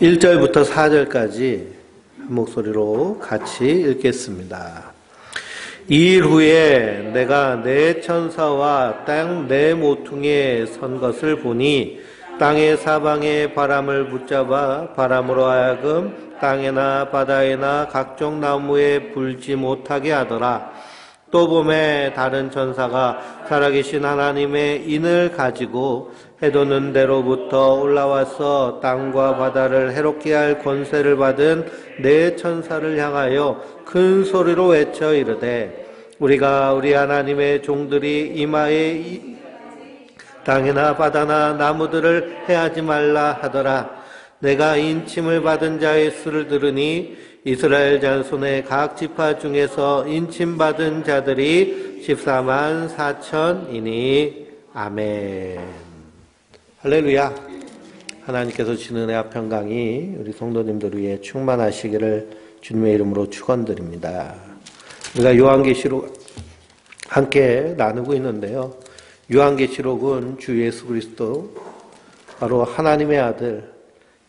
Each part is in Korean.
1절부터 4절까지 한 목소리로 같이 읽겠습니다. 이 일 후에 내가 내 천사와 땅 내 모퉁이에 선 것을 보니 땅의 사방에 바람을 붙잡아 바람으로 하여금 땅에나 바다에나 각종 나무에 불지 못하게 하더라. 또 봄에 다른 천사가 살아계신 하나님의 인을 가지고 해돋는 데로부터 올라와서 땅과 바다를 해롭게 할 권세를 받은 네 천사를 향하여 큰 소리로 외쳐 이르되 우리가 우리 하나님의 종들이 이마에 땅이나 바다나 나무들을 해하지 말라 하더라. 내가 인침을 받은 자의 수를 들으니 이스라엘 자손의 각 지파 중에서 인침받은 자들이 14만 4천이니 아멘. 할렐루야. 하나님께서 주시는 은혜와 평강이 우리 성도님들 위해 충만하시기를 주님의 이름으로 축원드립니다. 우리가 요한계시록 함께 나누고 있는데요. 요한계시록은 주 예수 그리스도 바로 하나님의 아들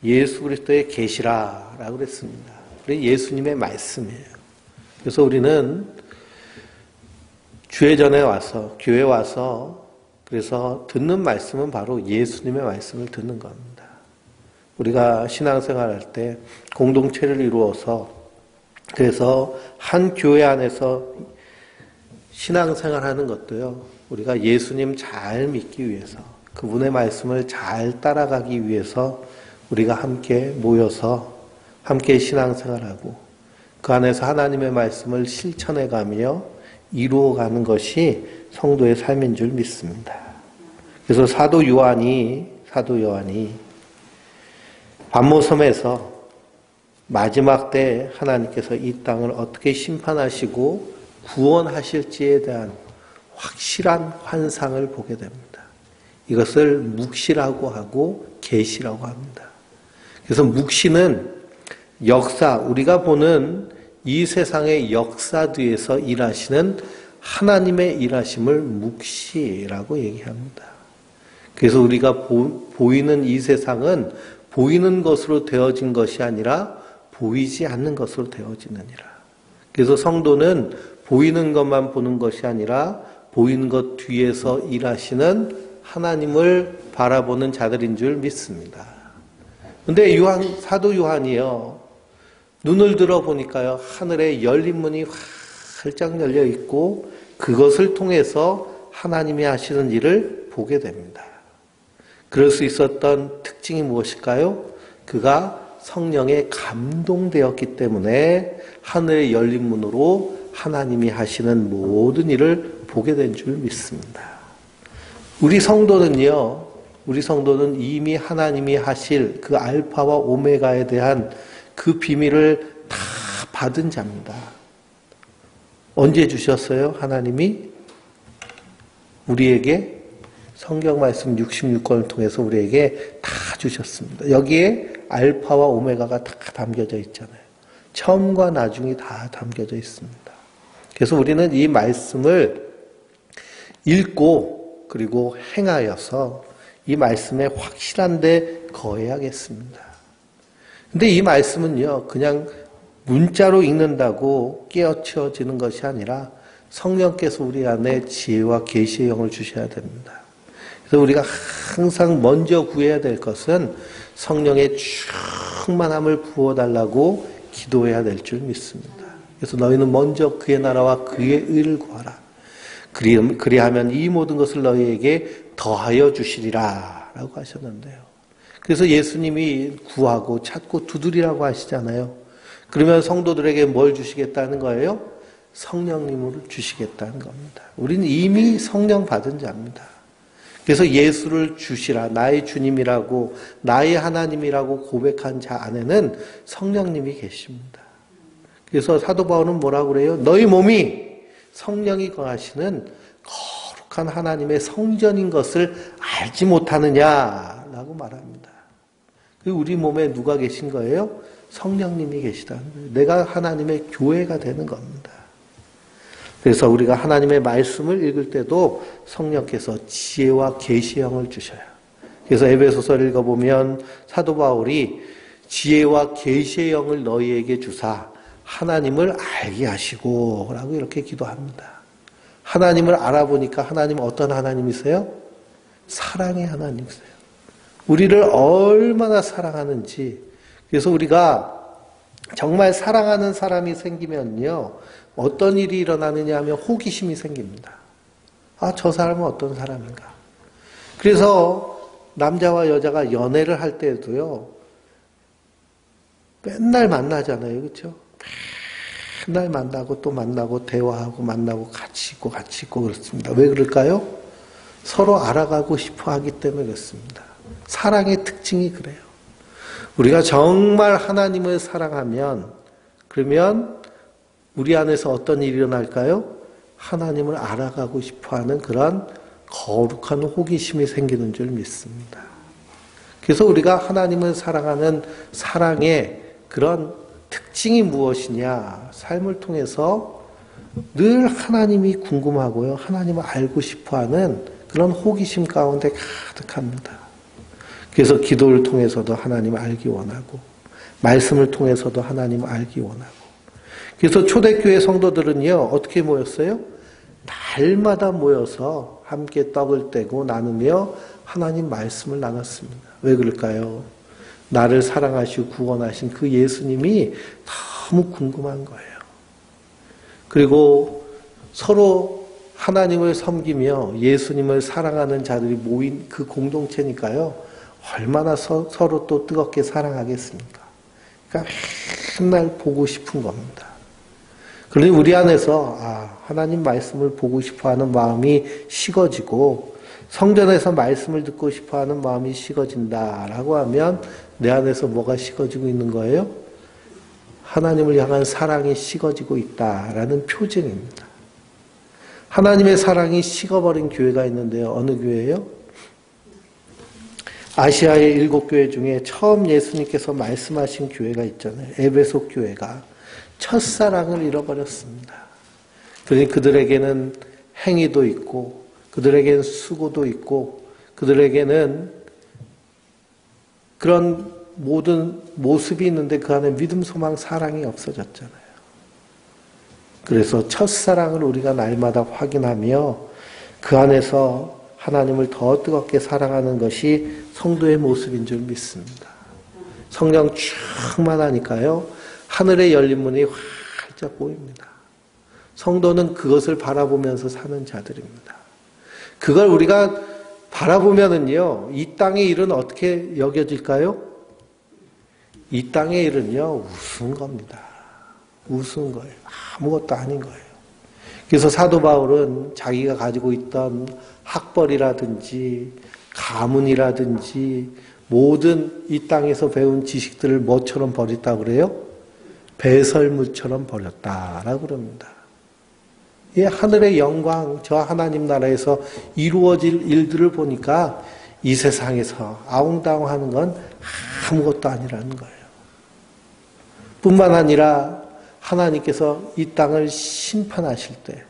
예수 그리스도의 계시라라고 그랬습니다. 우리 예수님의 말씀이에요. 그래서 우리는 주의 전에 와서 교회에 와서 그래서 듣는 말씀은 바로 예수님의 말씀을 듣는 겁니다. 우리가 신앙생활할 때 공동체를 이루어서 그래서 한 교회 안에서 신앙생활하는 것도요. 우리가 예수님 잘 믿기 위해서 그분의 말씀을 잘 따라가기 위해서 우리가 함께 모여서 함께 신앙생활하고 그 안에서 하나님의 말씀을 실천해가며 이루어가는 것이 성도의 삶인 줄 믿습니다. 그래서 사도 요한이 반모섬에서 마지막 때 하나님께서 이 땅을 어떻게 심판하시고 구원하실지에 대한 확실한 환상을 보게 됩니다. 이것을 묵시라고 하고 계시라고 합니다. 그래서 묵시는 역사, 우리가 보는 이 세상의 역사 뒤에서 일하시는 하나님의 일하심을 묵시라고 얘기합니다. 그래서 우리가 보이는 이 세상은 보이는 것으로 되어진 것이 아니라 보이지 않는 것으로 되어지느니라. 그래서 성도는 보이는 것만 보는 것이 아니라 보이는 것 뒤에서 일하시는 하나님을 바라보는 자들인 줄 믿습니다. 근데 사도 요한이요. 눈을 들어보니까요. 하늘에 열린 문이 활짝 열려 있고 그것을 통해서 하나님이 하시는 일을 보게 됩니다. 그럴 수 있었던 특징이 무엇일까요? 그가 성령에 감동되었기 때문에 하늘의 열린 문으로 하나님이 하시는 모든 일을 보게 된 줄 믿습니다. 우리 성도는 이미 하나님이 하실 그 알파와 오메가에 대한 그 비밀을 다 받은 자입니다. 언제 주셨어요? 하나님이 우리에게 성경 말씀 66권을 통해서 우리에게 다 주셨습니다. 여기에 알파와 오메가가 다 담겨져 있잖아요. 처음과 나중이 다 담겨져 있습니다. 그래서 우리는 이 말씀을 읽고 그리고 행하여서 이 말씀에 확실한 데 거해야겠습니다. 근데 이 말씀은요, 그냥 문자로 읽는다고 깨어치워지는 것이 아니라 성령께서 우리 안에 지혜와 계시의 영을 주셔야 됩니다. 그래서 우리가 항상 먼저 구해야 될 것은 성령의 충만함을 부어달라고 기도해야 될 줄 믿습니다. 그래서 너희는 먼저 그의 나라와 그의 의를 구하라. 그리하면 이 모든 것을 너희에게 더하여 주시리라 라고 하셨는데요. 그래서 예수님이 구하고 찾고 두드리라고 하시잖아요. 그러면 성도들에게 뭘 주시겠다는 거예요? 성령님을 주시겠다는 겁니다. 우리는 이미 성령 받은 자입니다. 그래서 예수를 주시라, 나의 주님이라고 나의 하나님이라고 고백한 자 안에는 성령님이 계십니다. 그래서 사도 바울은 뭐라고 그래요? 너희 몸이 성령이 거하시는 거룩한 하나님의 성전인 것을 알지 못하느냐라고 말합니다. 우리 몸에 누가 계신 거예요? 성령님이 계시다는 거예요. 내가 하나님의 교회가 되는 겁니다. 그래서 우리가 하나님의 말씀을 읽을 때도 성령께서 지혜와 계시형을 주셔요. 그래서 에베소서를 읽어보면 사도 바울이 지혜와 계시의 영을 너희에게 주사 하나님을 알게 하시고 라고 이렇게 기도합니다. 하나님을 알아보니까 하나님은 어떤 하나님이세요? 사랑의 하나님이세요. 우리를 얼마나 사랑하는지. 그래서 우리가 정말 사랑하는 사람이 생기면요, 어떤 일이 일어나느냐 하면 호기심이 생깁니다. 아, 저 사람은 어떤 사람인가. 그래서 남자와 여자가 연애를 할 때도요, 맨날 만나잖아요. 그렇죠? 맨날 만나고 또 만나고 대화하고 만나고 같이 있고 그렇습니다. 왜 그럴까요? 서로 알아가고 싶어 하기 때문에 그렇습니다. 사랑의 특징이 그래요. 우리가 정말 하나님을 사랑하면, 그러면 우리 안에서 어떤 일이 일어날까요? 하나님을 알아가고 싶어 하는 그런 거룩한 호기심이 생기는 줄 믿습니다. 그래서 우리가 하나님을 사랑하는 사랑의 그런 특징이 무엇이냐? 삶을 통해서 늘 하나님이 궁금하고요. 하나님을 알고 싶어 하는 그런 호기심 가운데 가득합니다. 그래서 기도를 통해서도 하나님을 알기 원하고, 말씀을 통해서도 하나님을 알기 원하고. 그래서 초대교회 성도들은요, 어떻게 모였어요? 날마다 모여서 함께 떡을 떼고 나누며 하나님 말씀을 나눴습니다. 왜 그럴까요? 나를 사랑하시고 구원하신 그 예수님이 너무 궁금한 거예요. 그리고 서로 하나님을 섬기며 예수님을 사랑하는 자들이 모인 그 공동체니까요, 얼마나 서로 또 뜨겁게 사랑하겠습니까? 그러니까 맨날 보고 싶은 겁니다. 그러니 우리 안에서 하나님 말씀을 보고 싶어하는 마음이 식어지고 성전에서 말씀을 듣고 싶어하는 마음이 식어진다라고 하면 내 안에서 뭐가 식어지고 있는 거예요? 하나님을 향한 사랑이 식어지고 있다라는 표징입니다. 하나님의 사랑이 식어버린 교회가 있는데요. 어느 교회예요? 아시아의 7교회 중에 처음 예수님께서 말씀하신 교회가 있잖아요. 에베소 교회가 첫사랑을 잃어버렸습니다. 그러니 그들에게는 행위도 있고, 그들에게는 수고도 있고, 그들에게는 그런 모든 모습이 있는데 그 안에 믿음, 소망, 사랑이 없어졌잖아요. 그래서 첫사랑을 우리가 날마다 확인하며 그 안에서 하나님을 더 뜨겁게 사랑하는 것이 성도의 모습인 줄 믿습니다. 성령 충만하니까요, 하늘의 열린 문이 활짝 보입니다. 성도는 그것을 바라보면서 사는 자들입니다. 그걸 우리가 바라보면은요, 이 땅의 일은 어떻게 여겨질까요? 이 땅의 일은요, 우스운 겁니다. 우스운 거예요. 아무것도 아닌 거예요. 그래서 사도 바울은 자기가 가지고 있던 학벌이라든지 가문이라든지 모든 이 땅에서 배운 지식들을 뭐처럼 버렸다고 그래요? 배설물처럼 버렸다라고 그럽니다. 이 하늘의 영광, 저 하나님 나라에서 이루어질 일들을 보니까 이 세상에서 아웅다웅하는 건 아무것도 아니라는 거예요. 뿐만 아니라 하나님께서 이 땅을 심판하실 때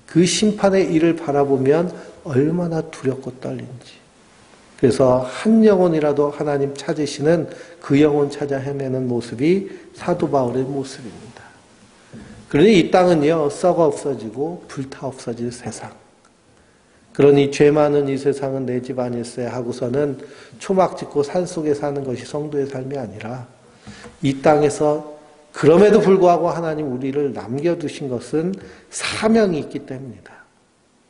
그 심판의 일을 바라보면 얼마나 두렵고 떨린지. 그래서 한 영혼이라도 하나님 찾으시는 그 영혼 찾아 헤매는 모습이 사도 바울의 모습입니다. 그러니 이 땅은요, 썩어 없어지고 불타 없어질 세상. 그러니 죄 많은 이 세상은 내 집 아닐세 하고서는 초막 짓고 산속에 사는 것이 성도의 삶이 아니라 이 땅에서 그럼에도 불구하고 하나님 우리를 남겨두신 것은 사명이 있기 때문이다.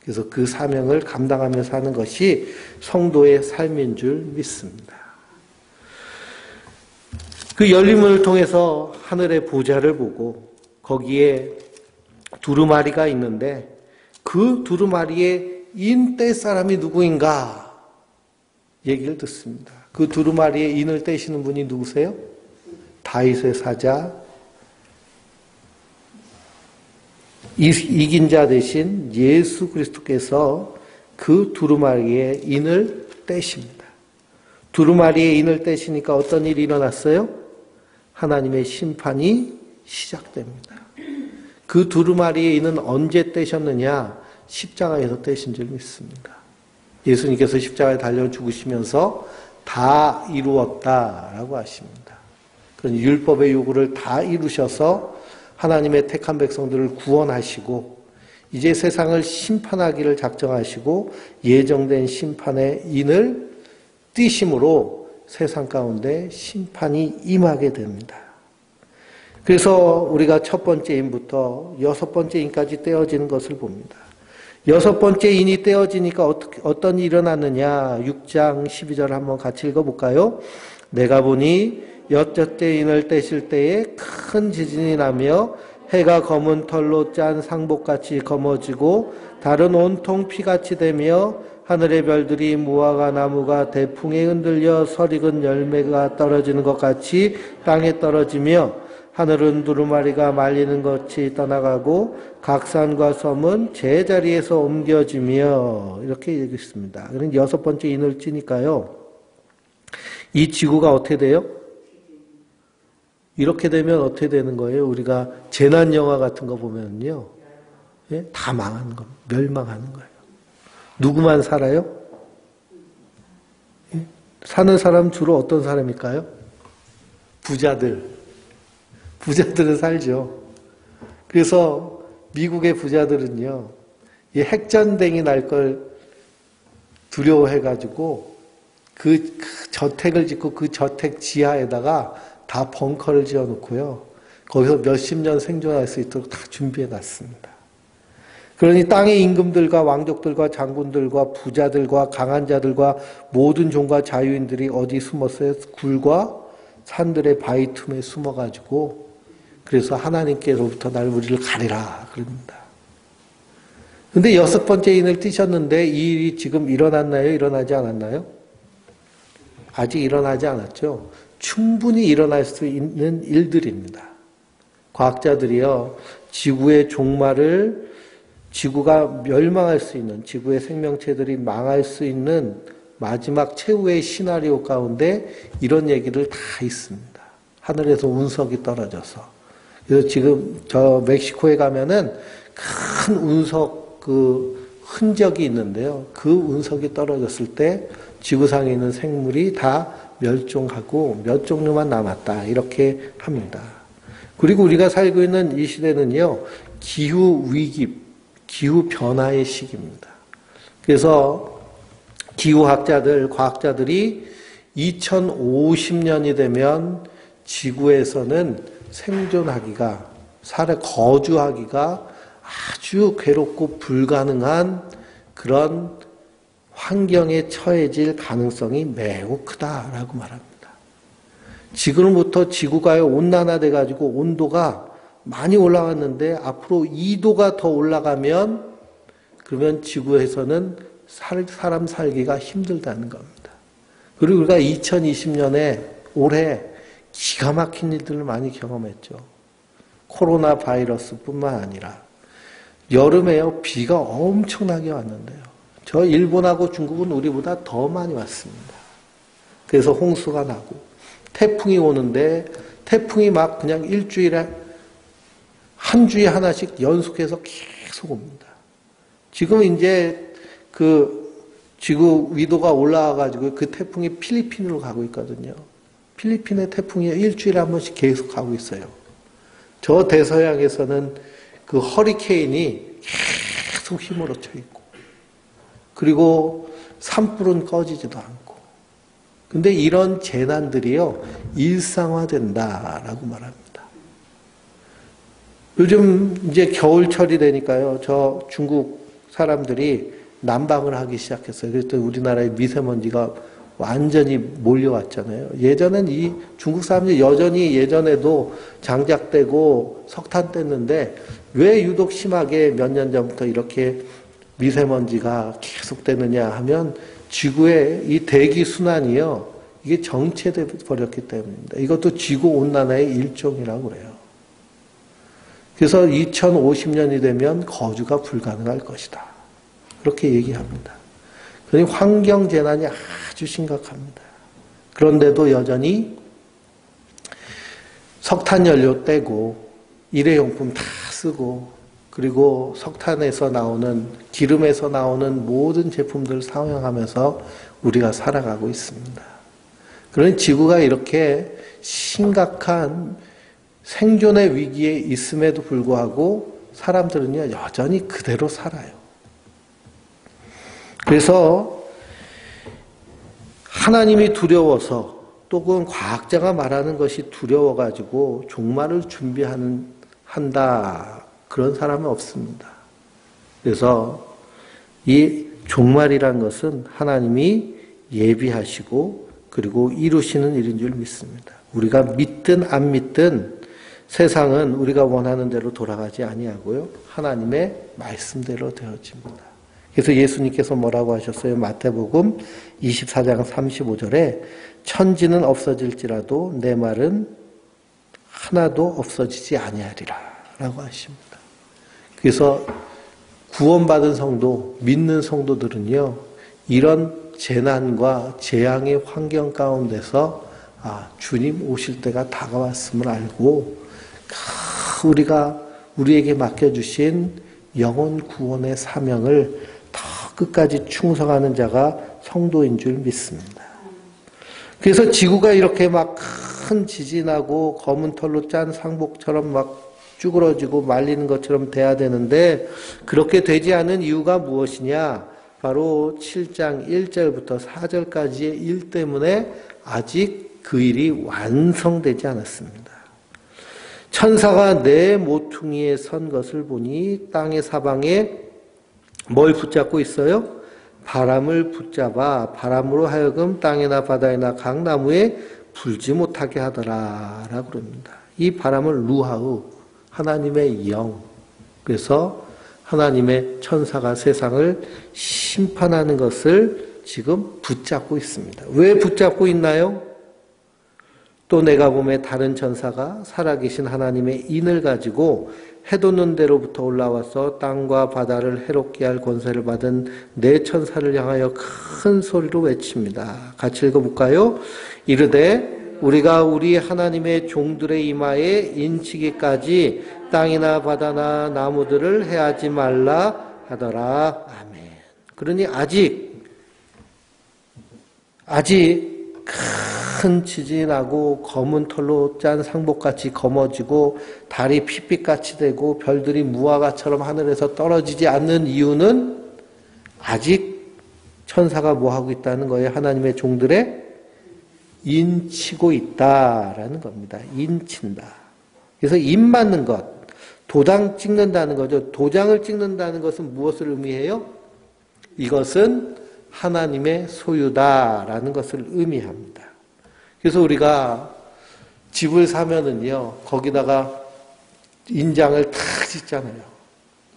그래서 그 사명을 감당하며 사는 것이 성도의 삶인 줄 믿습니다. 그 열린 문을 통해서 하늘의 보좌를 보고 거기에 두루마리가 있는데 그 두루마리의 인 뗄 사람이 누구인가 얘기를 듣습니다. 그 두루마리의 인을 떼시는 분이 누구세요? 다윗의 사자, 이긴 자 대신 예수 그리스도께서 그 두루마리의 인을 떼십니다. 두루마리의 인을 떼시니까 어떤 일이 일어났어요? 하나님의 심판이 시작됩니다. 그 두루마리의 인은 언제 떼셨느냐? 십자가에서 떼신 줄 믿습니다. 예수님께서 십자가에 달려 죽으시면서 다 이루었다라고 하십니다. 그런 율법의 요구를 다 이루셔서 하나님의 택한 백성들을 구원하시고 이제 세상을 심판하기를 작정하시고 예정된 심판의 인을 띄심으로 세상 가운데 심판이 임하게 됩니다. 그래서 우리가 첫 번째 인부터 여섯 번째 인까지 떼어지는 것을 봅니다. 여섯 번째 인이 떼어지니까 어떤 일이 일어났느냐. 6장 12절 한번 같이 읽어볼까요? 내가 보니 여섯째 인을 떼실 때에 큰 지진이 나며 해가 검은 털로 짠 상복같이 검어지고 달은 온통 피같이 되며 하늘의 별들이 무화과 나무가 대풍에 흔들려 설익은 열매가 떨어지는 것 같이 땅에 떨어지며 하늘은 두루마리가 말리는 것이 떠나가고 각 산과 섬은 제자리에서 옮겨지며 이렇게 얘기했습니다. 그럼 여섯 번째 인을 찌니까요. 이 지구가 어떻게 돼요? 이렇게 되면 어떻게 되는 거예요? 우리가 재난 영화 같은 거 보면요. 예? 다 망하는 겁니다. 멸망하는 거예요. 누구만 살아요? 예? 사는 사람 주로 어떤 사람일까요? 부자들. 부자들은 살죠. 그래서 미국의 부자들은요. 이 핵전쟁이 날 걸 두려워해가지고 그 저택을 짓고 그 저택 지하에다가 다 벙커를 지어놓고요. 거기서 몇십 년 생존할 수 있도록 다 준비해놨습니다. 그러니 땅의 임금들과 왕족들과 장군들과 부자들과 강한 자들과 모든 종과 자유인들이 어디 숨었어요? 굴과 산들의 바위 틈에 숨어가지고 그래서 하나님께로부터 날 우리를 가리라 그럽니다. 근데 여섯 번째 인을 띄셨는데 이 일이 지금 일어났나요? 일어나지 않았나요? 아직 일어나지 않았죠. 충분히 일어날 수 있는 일들입니다. 과학자들이요, 지구의 종말을 지구가 멸망할 수 있는, 지구의 생명체들이 망할 수 있는 마지막 최후의 시나리오 가운데 이런 얘기를 다 있습니다. 하늘에서 운석이 떨어져서. 그래서 지금 저 멕시코에 가면은 큰 운석 그 흔적이 있는데요. 그 운석이 떨어졌을 때 지구상에 있는 생물이 다 멸종하고 몇 종류만 남았다. 이렇게 합니다. 그리고 우리가 살고 있는 이 시대는요. 기후위기, 기후변화의 시기입니다. 그래서 기후학자들, 과학자들이 2050년이 되면 지구에서는 생존하기가, 거주하기가 아주 괴롭고 불가능한 그런 환경에 처해질 가능성이 매우 크다라고 말합니다. 지금부터 지구가 온난화돼 가지고 온도가 많이 올라갔는데 앞으로 2도가 더 올라가면 그러면 지구에서는 사람 살기가 힘들다는 겁니다. 그리고 우리가 2020년에 올해 기가 막힌 일들을 많이 경험했죠. 코로나 바이러스뿐만 아니라 여름에요 비가 엄청나게 왔는데요. 저 일본하고 중국은 우리보다 더 많이 왔습니다. 그래서 홍수가 나고 태풍이 오는데 태풍이 막 그냥 일주일에 한 주에 하나씩 연속해서 계속 옵니다. 지금 이제 그 지구 위도가 올라와가지고 그 태풍이 필리핀으로 가고 있거든요. 필리핀의 태풍이 일주일에 한 번씩 계속 가고 있어요. 저 대서양에서는 그 허리케인이 계속 휘몰아쳐 있고 그리고 산불은 꺼지지도 않고 근데 이런 재난들이요 일상화된다라고 말합니다. 요즘 이제 겨울철이 되니까요 저 중국 사람들이 난방을 하기 시작했어요. 그랬더니 우리나라에 미세먼지가 완전히 몰려왔잖아요. 예전엔 이 중국 사람들이 여전히 예전에도 장작대고 석탄 뗐는데 왜 유독 심하게 몇 년 전부터 이렇게 미세먼지가 계속되느냐 하면 지구의 이 대기 순환이요. 이게 정체돼 버렸기 때문입니다. 이것도 지구온난화의 일종이라고 그래요. 그래서 2050년이 되면 거주가 불가능할 것이다. 그렇게 얘기합니다. 그러니 환경재난이 아주 심각합니다. 그런데도 여전히 석탄연료 떼고 일회용품 다 쓰고 그리고 석탄에서 나오는 기름에서 나오는 모든 제품들을 사용하면서 우리가 살아가고 있습니다. 그러니 지구가 이렇게 심각한 생존의 위기에 있음에도 불구하고 사람들은요, 여전히 그대로 살아요. 그래서 하나님이 두려워서, 또 그건 과학자가 말하는 것이 두려워가지고 종말을 한다, 그런 사람은 없습니다. 그래서 이 종말이란 것은 하나님이 예비하시고 그리고 이루시는 일인 줄 믿습니다. 우리가 믿든 안 믿든 세상은 우리가 원하는 대로 돌아가지 아니하고요, 하나님의 말씀대로 되어집니다. 그래서 예수님께서 뭐라고 하셨어요? 마태복음 24장 35절에 천지는 없어질지라도 내 말은 하나도 없어지지 아니하리라 라고 하십니다. 그래서 구원받은 성도, 믿는 성도들은요, 이런 재난과 재앙의 환경 가운데서 주님 오실 때가 다가왔음을 알고 우리에게 맡겨주신 영혼 구원의 사명을 더 끝까지 충성하는 자가 성도인 줄 믿습니다. 그래서 지구가 이렇게 막 큰 지진하고 검은 털로 짠 상복처럼 막 쭈그러지고 말리는 것처럼 돼야 되는데 그렇게 되지 않은 이유가 무엇이냐? 바로 7장 1절부터 4절까지의 일 때문에 아직 그 일이 완성되지 않았습니다. 천사가 내 모퉁이에 선 것을 보니 땅의 사방에 뭘 붙잡고 있어요? 바람을 붙잡아 바람으로 하여금 땅이나 바다이나 각 나무에 불지 못하게 하더라 라고 그럽니다. 이 바람은 루하우, 하나님의 영. 그래서 하나님의 천사가 세상을 심판하는 것을 지금 붙잡고 있습니다. 왜 붙잡고 있나요? 또 내가 보매 다른 천사가 살아계신 하나님의 인을 가지고 해돋는 데로부터 올라와서 땅과 바다를 해롭게 할 권세를 받은 네 천사를 향하여 큰 소리로 외칩니다. 같이 읽어볼까요? 이르되 우리가 우리 하나님의 종들의 이마에 인치기까지 땅이나 바다나 나무들을 해하지 말라 하더라. 아멘. 그러니 아직 큰 지진하고 검은 털로 짠 상복같이 검어지고 달이 핏빛같이 되고 별들이 무화과처럼 하늘에서 떨어지지 않는 이유는 아직 천사가 뭐하고 있다는 거예요? 하나님의 종들의 인치고 있다라는 겁니다. 인친다. 그래서 인 맞는 것, 도장 찍는다는 거죠. 도장을 찍는다는 것은 무엇을 의미해요? 이것은 하나님의 소유다라는 것을 의미합니다. 그래서 우리가 집을 사면은요, 거기다가 인장을 탁 찍잖아요.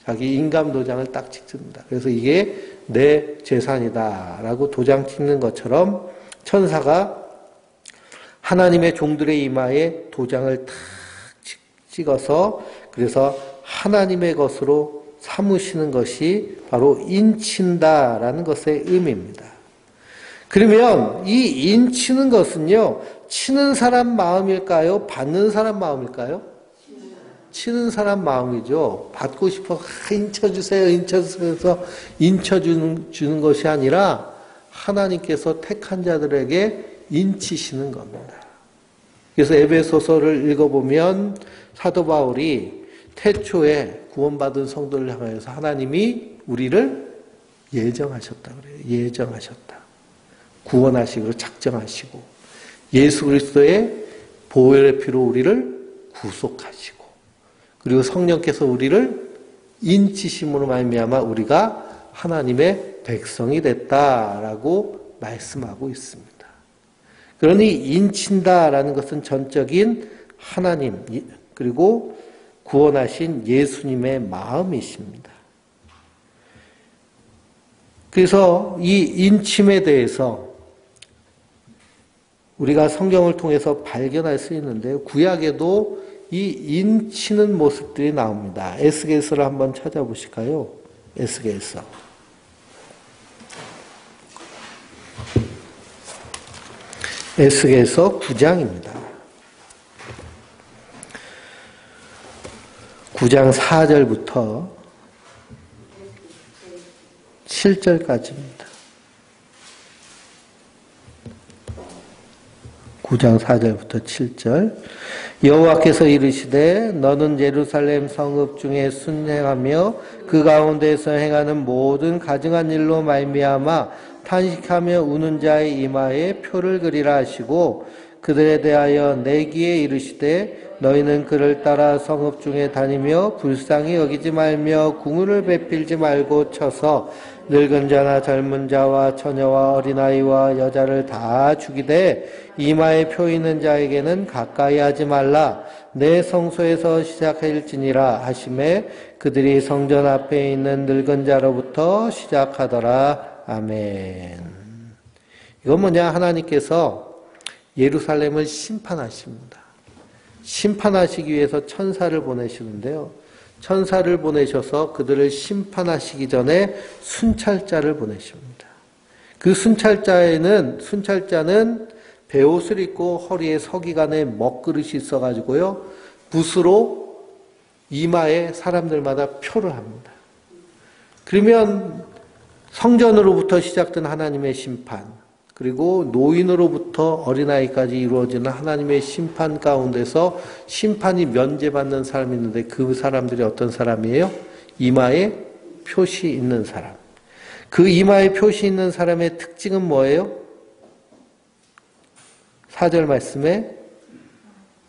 자기 인감도장을 딱 찍습니다. 그래서 이게 내 재산이다라고 도장 찍는 것처럼 천사가 하나님의 종들의 이마에 도장을 탁 찍어서 그래서 하나님의 것으로 삼으시는 것이 바로 인친다라는 것의 의미입니다. 그러면 이 인치는 것은요, 치는 사람 마음일까요? 받는 사람 마음일까요? 치는 사람 마음이죠. 받고 싶어 인쳐주세요, 인쳐주세요 해서 인쳐주는 것이 아니라 하나님께서 택한 자들에게 인치시는 겁니다. 그래서 에베소서를 읽어보면 사도 바울이 태초에 구원받은 성도를 향하여서 하나님이 우리를 예정하셨다 그래요. 예정하셨다. 구원하시기로 작정하시고 예수 그리스도의 보혈의 피로 우리를 구속하시고 그리고 성령께서 우리를 인치심으로 말미암아 우리가 하나님의 백성이 됐다라고 말씀하고 있습니다. 그러니 인친다라는 것은 전적인 하나님 그리고 구원하신 예수님의 마음이십니다. 그래서 이 인침에 대해서 우리가 성경을 통해서 발견할 수 있는데요. 구약에도 이 인치는 모습들이 나옵니다. 에스겔서를 한번 찾아보실까요? 에스겔서. 에스겔서 9장입니다. 9장 4절부터 7절까지입니다. 9장 4절부터 7절. 여호와께서 이르시되 너는 예루살렘 성읍 중에 순행하며 그 가운데서 행하는 모든 가증한 일로 말미암아 탄식하며 우는 자의 이마에 표를 그리라 하시고 그들에 대하여 내기에 이르시되 너희는 그를 따라 성읍 중에 다니며 불쌍히 여기지 말며 궁을 베필지 말고 쳐서 늙은 자나 젊은 자와 처녀와 어린아이와 여자를 다 죽이되 이마에 표 있는 자에게는 가까이 하지 말라. 내 성소에서 시작할지니라 하시매 그들이 성전 앞에 있는 늙은 자로부터 시작하더라. 아멘. 이건 뭐냐? 하나님께서 예루살렘을 심판하십니다. 심판하시기 위해서 천사를 보내시는데요. 천사를 보내셔서 그들을 심판하시기 전에 순찰자를 보내십니다. 그 순찰자는 베옷을 입고 허리에 서기관에 먹그릇이 있어가지고요. 붓으로 이마에 사람들마다 표를 합니다. 그러면 성전으로부터 시작된 하나님의 심판, 그리고 노인으로부터 어린아이까지 이루어지는 하나님의 심판 가운데서 심판이 면제받는 사람이 있는데 그 사람들이 어떤 사람이에요? 이마에 표시 있는 사람. 그 이마에 표시 있는 사람의 특징은 뭐예요? 4절 말씀에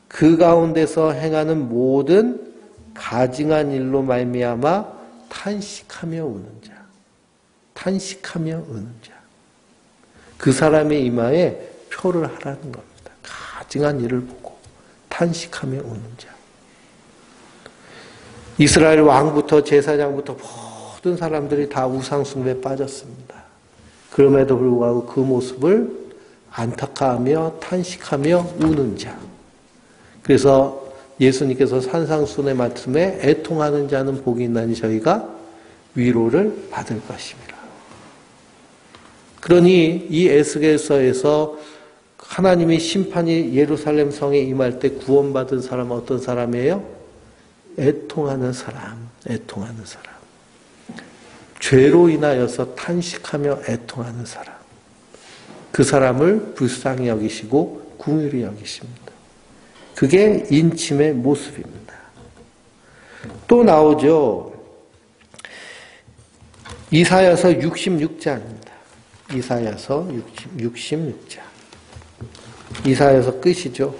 그 가운데서 행하는 모든 가증한 일로 말미암아 탄식하며 우는 자. 탄식하며 우는 자. 그 사람의 이마에 표를 하라는 겁니다. 가증한 일을 보고 탄식하며 우는 자. 이스라엘 왕부터 제사장부터 모든 사람들이 다 우상숭배에 빠졌습니다. 그럼에도 불구하고 그 모습을 안타까워하며 탄식하며 우는 자. 그래서 예수님께서 산상순의 말씀에 애통하는 자는 복이 있나니 저희가 위로를 받을 것입니다. 그러니 이 에스겔서에서 하나님의 심판이 예루살렘 성에 임할 때 구원받은 사람은 어떤 사람이에요? 애통하는 사람, 애통하는 사람. 죄로 인하여서 탄식하며 애통하는 사람. 그 사람을 불쌍히 여기시고 긍휼히 여기십니다. 그게 인침의 모습입니다. 또 나오죠. 이사야서 66장입니다. 이사야서 66장. 이사야서 끝이죠.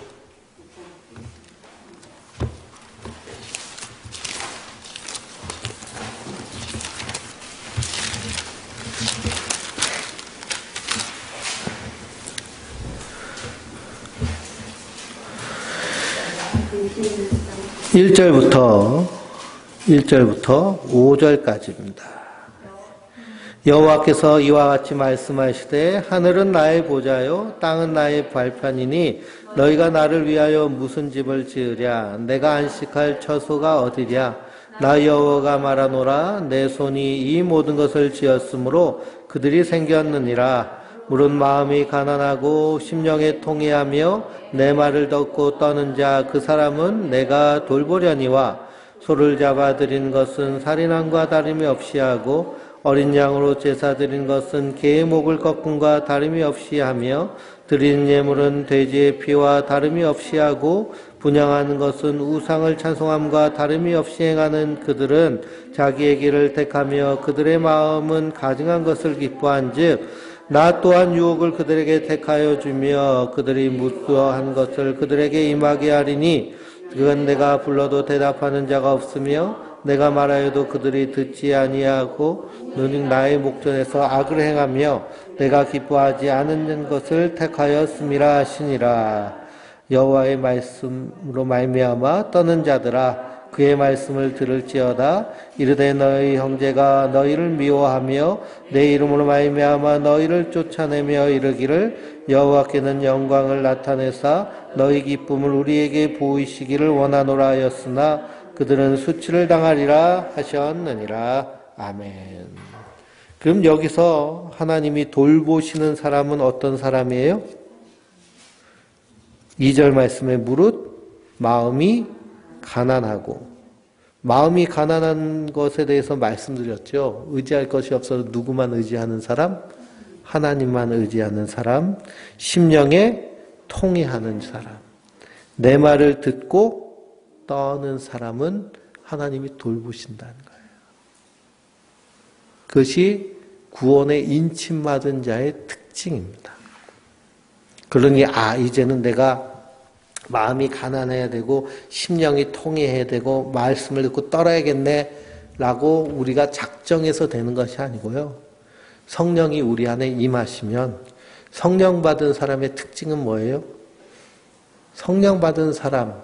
(1절부터 5절까지입니다) 여호와께서 이와 같이 말씀하시되 하늘은 나의 보좌요 땅은 나의 발판이니 너희가 나를 위하여 무슨 집을 지으랴. 내가 안식할 처소가 어디랴. 나 여호와가 말하노라. 내 손이 이 모든 것을 지었으므로 그들이 생겼느니라. 물은 마음이 가난하고 심령에 통회하며 내 말을 듣고 떠는 자 그 사람은 내가 돌보려니와 소를 잡아 드린 것은 살인함과 다름이 없이 하고 어린 양으로 제사 드린 것은 개의 목을 꺾음과 다름이 없이 하며 드린 예물은 돼지의 피와 다름이 없이 하고 분향하는 것은 우상을 찬송함과 다름이 없이 행하는 그들은 자기의 길을 택하며 그들의 마음은 가증한 것을 기뻐한즉 나 또한 유혹을 그들에게 택하여 주며 그들이 무수한 것을 그들에게 임하게 하리니 그건 내가 불러도 대답하는 자가 없으며 내가 말하여도 그들이 듣지 아니하고 너는 나의 목전에서 악을 행하며 내가 기뻐하지 않은 것을 택하였음이라 하시니라. 여호와의 말씀으로 말미암아 떠는 자들아 그의 말씀을 들을지어다. 이르되 너희 형제가 너희를 미워하며 내 이름으로 말미암아 너희를 쫓아내며 이르기를 여호와께는 영광을 나타내사 너희 기쁨을 우리에게 보이시기를 원하노라 하였으나 그들은 수치를 당하리라 하셨느니라. 아멘. 그럼 여기서 하나님이 돌보시는 사람은 어떤 사람이에요? 2절 말씀에 무릇 마음이 가난하고, 마음이 가난한 것에 대해서 말씀드렸죠. 의지할 것이 없어서 누구만 의지하는 사람? 하나님만 의지하는 사람. 심령에 통해하는 사람. 내 말을 듣고 떠는 사람은 하나님이 돌보신다는 거예요. 그것이 구원의 인침받은 자의 특징입니다. 그러니 이제는 내가 마음이 가난해야 되고 심령이 통해야 되고 말씀을 듣고 떨어야겠네 라고 우리가 작정해서 되는 것이 아니고요. 성령이 우리 안에 임하시면 성령 받은 사람의 특징은 뭐예요? 성령 받은 사람,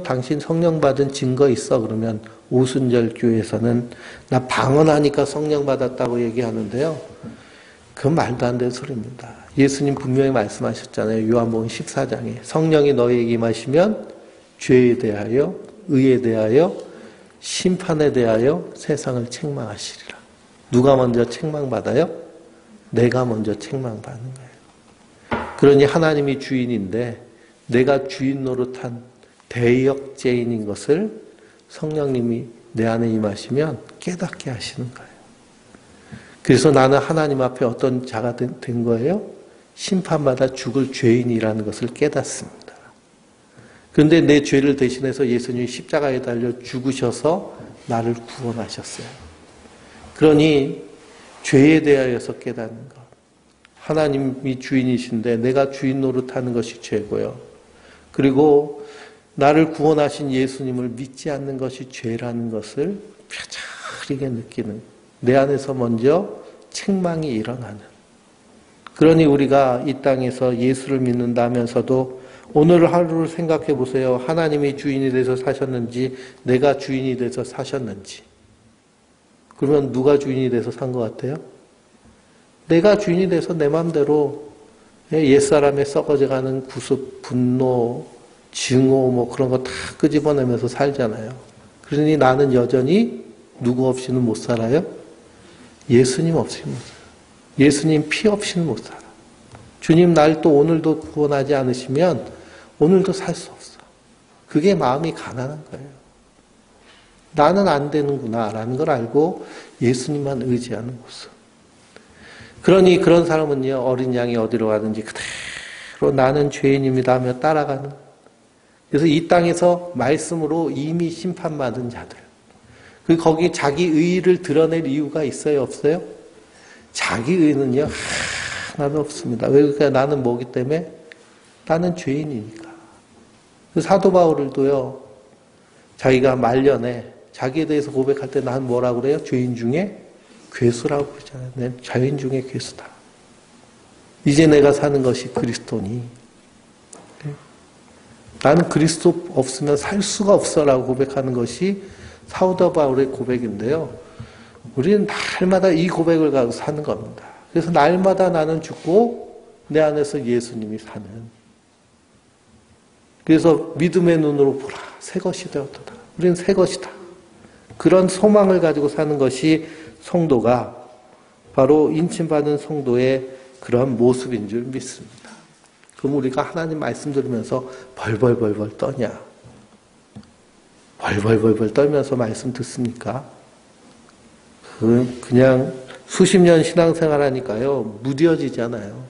당신 성령 받은 증거 있어? 그러면 오순절 교회에서는 나 방언하니까 성령 받았다고 얘기하는데요. 그건 말도 안 되는 소리입니다. 예수님 분명히 말씀하셨잖아요. 요한복음 14장에 성령이 너희에게 임하시면 죄에 대하여, 의에 대하여, 심판에 대하여 세상을 책망하시리라. 누가 먼저 책망받아요? 내가 먼저 책망받는 거예요. 그러니 하나님이 주인인데 내가 주인 노릇한 대역죄인인 것을 성령님이 내 안에 임하시면 깨닫게 하시는 거예요. 그래서 나는 하나님 앞에 어떤 자가 된 거예요? 심판받아 죽을 죄인이라는 것을 깨닫습니다. 그런데 내 죄를 대신해서 예수님이 십자가에 달려 죽으셔서 나를 구원하셨어요. 그러니 죄에 대하여서 깨닫는 것. 하나님이 주인이신데 내가 주인 노릇하는 것이 죄고요. 그리고 나를 구원하신 예수님을 믿지 않는 것이 죄라는 것을 뼈저리게 느끼는, 내 안에서 먼저 책망이 일어나는. 그러니 우리가 이 땅에서 예수를 믿는다면서도 오늘 하루를 생각해 보세요. 하나님이 주인이 돼서 사셨는지 내가 주인이 돼서 사셨는지. 그러면 누가 주인이 돼서 산 것 같아요? 내가 주인이 돼서 내 마음대로 옛사람의 썩어져가는 구습, 분노, 증오 뭐 그런 거 다 끄집어내면서 살잖아요. 그러니 나는 여전히 누구 없이는 못 살아요? 예수님 없이는 못 살아요. 예수님 피 없이는 못 살아. 주님 날 또 오늘도 구원하지 않으시면 오늘도 살 수 없어. 그게 마음이 가난한 거예요. 나는 안 되는구나 라는 걸 알고 예수님만 의지하는 모습. 그러니 그런 사람은요, 어린 양이 어디로 가든지 그대로 나는 죄인입니다 하며 따라가는. 그래서 이 땅에서 말씀으로 이미 심판받은 자들. 거기 자기 의의를 드러낼 이유가 있어요, 없어요? 자기 의의는요, 하나도 없습니다. 왜 그럴까요? 나는 뭐기 때문에? 나는 죄인이니까. 사도 바울도요, 자기가 말년에 자기에 대해서 고백할 때 난 뭐라고 그래요? 죄인 중에 괴수라고 그러잖아요. 내 죄인 중에 괴수다. 이제 내가 사는 것이 그리스도니. 나는 그리스도 없으면 살 수가 없어라고 고백하는 것이 사도 바울의 고백인데요. 우리는 날마다 이 고백을 가지고 사는 겁니다. 그래서 날마다 나는 죽고 내 안에서 예수님이 사는. 그래서 믿음의 눈으로 보라. 새 것이 되었도다. 우리는 새 것이다. 그런 소망을 가지고 사는 것이 성도가 바로 인침받은 성도의 그런 모습인 줄 믿습니다. 그럼 우리가 하나님 말씀 들으면서 벌벌벌벌 떠냐? 벌벌벌벌 떨면서 말씀 듣습니까? 그냥 수십 년 신앙생활 하니까요, 무뎌지잖아요.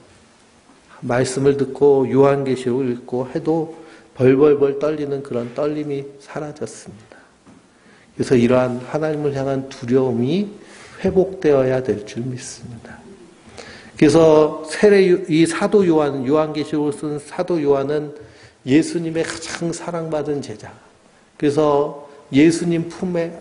말씀을 듣고 요한계시록을 읽고 해도 벌벌벌 떨리는 그런 떨림이 사라졌습니다. 그래서 이러한 하나님을 향한 두려움이 회복되어야 될 줄 믿습니다. 그래서 이 사도 요한, 요한계시록을 쓴 사도 요한은 예수님의 가장 사랑받은 제자. 그래서 예수님 품에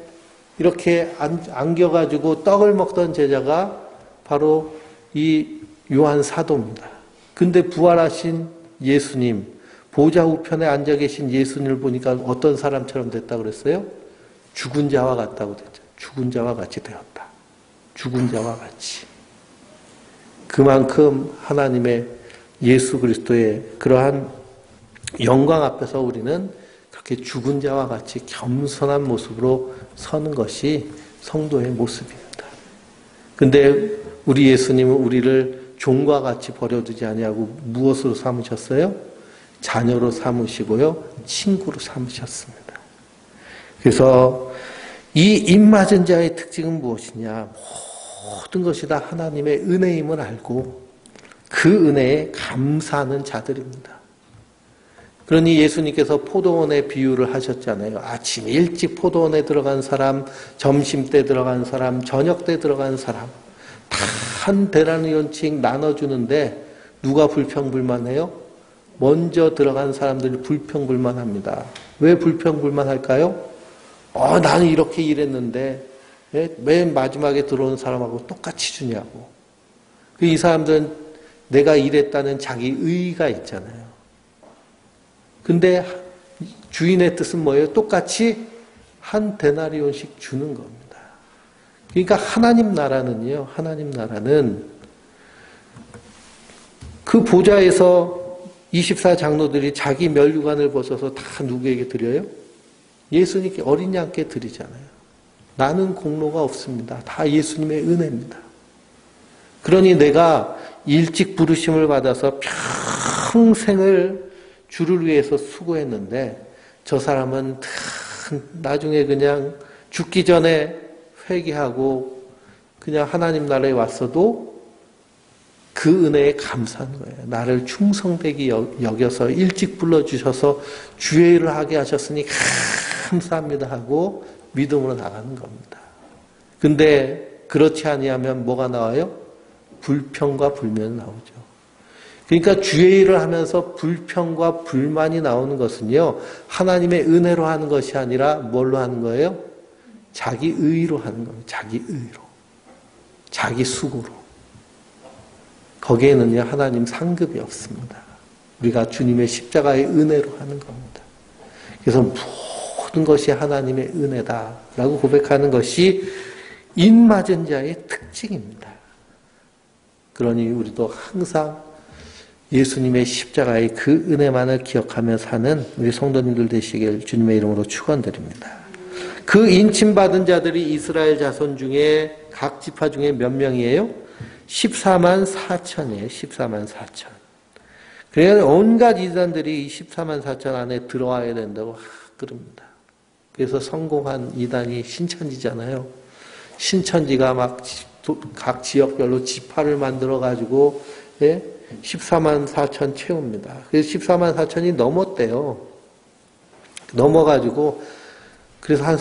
이렇게 안겨가지고 떡을 먹던 제자가 바로 이 요한 사도입니다. 근데 부활하신 예수님, 보좌 우편에 앉아 계신 예수님을 보니까 어떤 사람처럼 됐다고 그랬어요? 죽은 자와 같다고 됐죠. 죽은 자와 같이 되었다. 죽은 자와 같이. 그만큼 하나님의 예수 그리스도의 그러한 영광 앞에서 우리는 그렇게 죽은 자와 같이 겸손한 모습으로 서는 것이 성도의 모습입니다. 근데 우리 예수님은 우리를 종과 같이 버려두지 아니하고 무엇으로 삼으셨어요? 자녀로 삼으시고요, 친구로 삼으셨습니다. 그래서 이 입맞은 자의 특징은 무엇이냐? 모든 것이 다 하나님의 은혜임을 알고 그 은혜에 감사하는 자들입니다. 그러니 예수님께서 포도원의 비유를 하셨잖아요. 아침 일찍 포도원에 들어간 사람, 점심때 들어간 사람, 저녁때 들어간 사람 다 한 데나리온씩 나눠주는데 누가 불평불만해요? 먼저 들어간 사람들이 불평불만합니다. 왜 불평불만할까요? 나는 이렇게 일했는데 맨 마지막에 들어온 사람하고 똑같이 주냐고. 이 사람들은 내가 일했다는 자기 의의가 있잖아요. 근데 주인의 뜻은 뭐예요? 똑같이 한 데나리온씩 주는 겁니다. 그러니까 하나님 나라는요. 하나님 나라는 그 보좌에서 24장로들이 자기 면류관을 벗어서 다 누구에게 드려요? 예수님께 어린 양께 드리잖아요. 나는 공로가 없습니다. 다 예수님의 은혜입니다. 그러니 내가 일찍 부르심을 받아서 평생을 주를 위해서 수고했는데 저 사람은 나중에 그냥 죽기 전에 회개하고 그냥 하나님 나라에 왔어도 그 은혜에 감사한 거예요. 나를 충성되게 여겨서 일찍 불러주셔서 주의 일을 하게 하셨으니 감사합니다 하고 믿음으로 나가는 겁니다. 근데 그렇지 아니하면 뭐가 나와요? 불평과 불만이 나오죠. 그러니까 주의 일을 하면서 불평과 불만이 나오는 것은요. 하나님의 은혜로 하는 것이 아니라 뭘로 하는 거예요? 자기 의로 하는 겁니다. 자기 의로. 자기 수고로. 거기에는요. 하나님 상급이 없습니다. 우리가 주님의 십자가의 은혜로 하는 겁니다. 그래서 모든 것이 하나님의 은혜다라고 고백하는 것이 인맞은 자의 특징입니다. 그러니 우리도 항상 예수님의 십자가의 그 은혜만을 기억하며 사는 우리 성도님들 되시길 주님의 이름으로 축원드립니다. 그 인침받은 자들이 이스라엘 자손 중에 각 지파 중에 몇 명이에요? 14만 4천이에요. 14만 4천. 그래서 온갖 이단들이 14만 4천 안에 들어와야 된다고 그럽니다. 그래서 성공한 이단이 신천지잖아요. 신천지가 막 각 지역별로 지파를 만들어가지고 14만 4천 채웁니다. 그래서 14만 4천이 넘었대요. 넘어가지고 그래서 한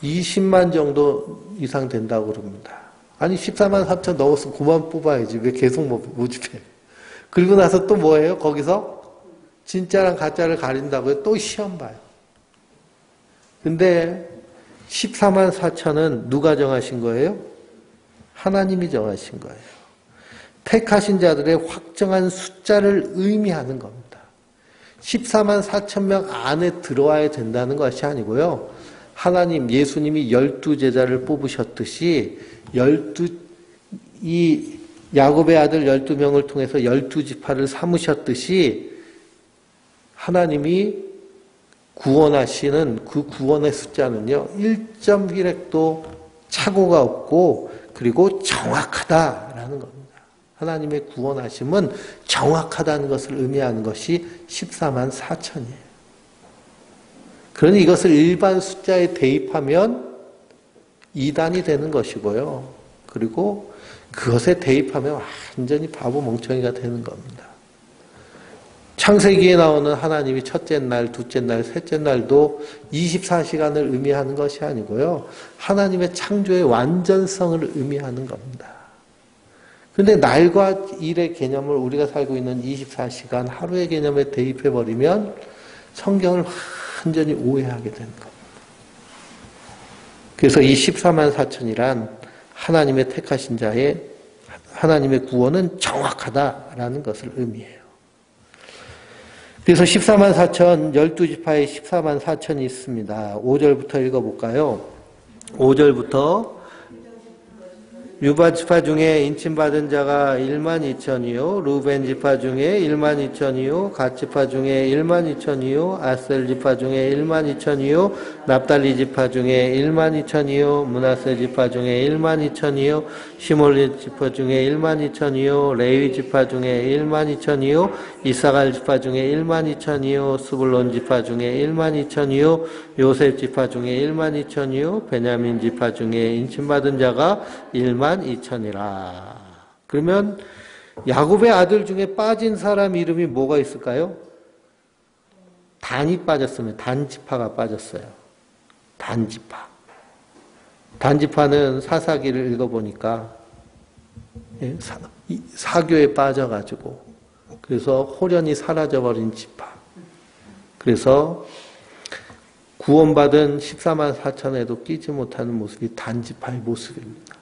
20만 정도 이상 된다고 그럽니다. 아니 14만 4천 넘었으면 그만 뽑아야지. 왜 계속 모집해? 그리고 나서 또 뭐예요? 거기서 진짜랑 가짜를 가린다고요. 또 시험 봐요. 근데 14만 4천은 누가 정하신 거예요? 하나님이 정하신 거예요. 택하신 자들의 확정한 숫자를 의미하는 겁니다. 14만 4천 명 안에 들어와야 된다는 것이 아니고요. 하나님, 예수님이 12제자를 뽑으셨듯이 이 야곱의 아들 12명을 통해서 12지파를 삼으셨듯이 하나님이 구원하시는 그 구원의 숫자는요. 1.1획도 착오가 없고 그리고 정확하다라는 겁니다. 하나님의 구원하심은 정확하다는 것을 의미하는 것이 14만 4천이에요. 그러니 이것을 일반 숫자에 대입하면 2단이 되는 것이고요. 그리고 그것에 대입하면 완전히 바보 멍청이가 되는 겁니다. 창세기에 나오는 하나님이 첫째 날, 둘째 날, 셋째 날도 24시간을 의미하는 것이 아니고요. 하나님의 창조의 완전성을 의미하는 겁니다. 그런데 날과 일의 개념을 우리가 살고 있는 24시간 하루의 개념에 대입해버리면 성경을 완전히 오해하게 되는 겁니다. 그래서 이 14만 4천이란 하나님의 택하신 자의 하나님의 구원은 정확하다라는 것을 의미해요. 그래서 14만 4천, 12지파에 14만 4천이 있습니다. 5절부터 읽어볼까요? 5절부터 유다 지파 중에 인침받은 자가 1만 2천이요 루벤 지파 중에 1만 2천이요 갓 지파 중에 1만 2천이요 아셀 지파 중에 1만 2천이요 납달리 지파 중에 1만 2천이요 므낫세 지파 중에 1만 2천이요 시므온 지파 중에 1만 2천이요 레위 지파 중에 1만 2천이요 이사갈 지파 중에 1만 2천이요 스불론 지파 중에 1만 2천이요 요셉 지파 중에 1만 2천이요 베냐민 지파 중에 인침받은 자가 1만 2천이라. 그러면 야곱의 아들 중에 빠진 사람 이름이 뭐가 있을까요? 단이 빠졌으면 단지파가 빠졌어요. 단지파. 단지파는 사사기를 읽어보니까 사교에 빠져가지고 그래서 홀연히 사라져버린 지파. 그래서 구원받은 14만 4천에도 끼지 못하는 모습이 단지파의 모습입니다.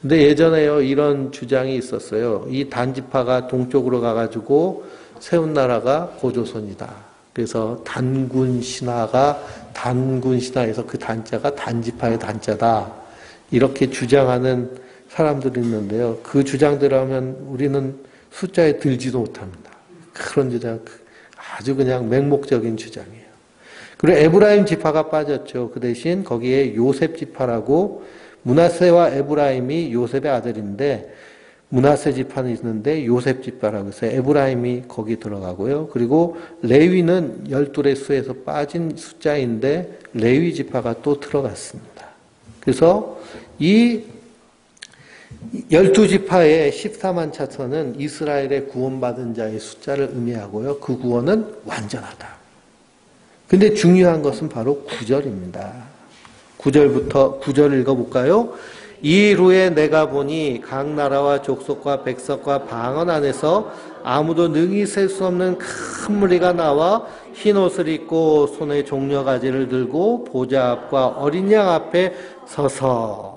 근데 예전에요, 이런 주장이 있었어요. 이 단지파가 동쪽으로 가가지고 세운 나라가 고조선이다. 그래서 단군 신화가 단군 신화에서 그 단자가 단지파의 단자다. 이렇게 주장하는 사람들이 있는데요. 그 주장대로 하면 우리는 숫자에 들지도 못합니다. 그런 주장, 아주 그냥 맹목적인 주장이에요. 그리고 에브라임 지파가 빠졌죠. 그 대신 거기에 요셉 지파라고 므낫세와 에브라임이 요셉의 아들인데 므낫세 지파는 있는데 요셉 지파라고 해서 에브라임이 거기 들어가고요. 그리고 레위는 12의 수에서 빠진 숫자인데 레위 지파가 또 들어갔습니다. 그래서 이 12지파의 14만 차선은 이스라엘의 구원받은 자의 숫자를 의미하고요. 그 구원은 완전하다. 근데 중요한 것은 바로 9절입니다. 9절 읽어볼까요? 이일 후에 내가 보니 각 나라와 족속과 백성과 방언 안에서 아무도 능히 셀 수 없는 큰 무리가 나와 흰 옷을 입고 손에 종려가지를 들고 보좌 앞과 어린 양 앞에 서서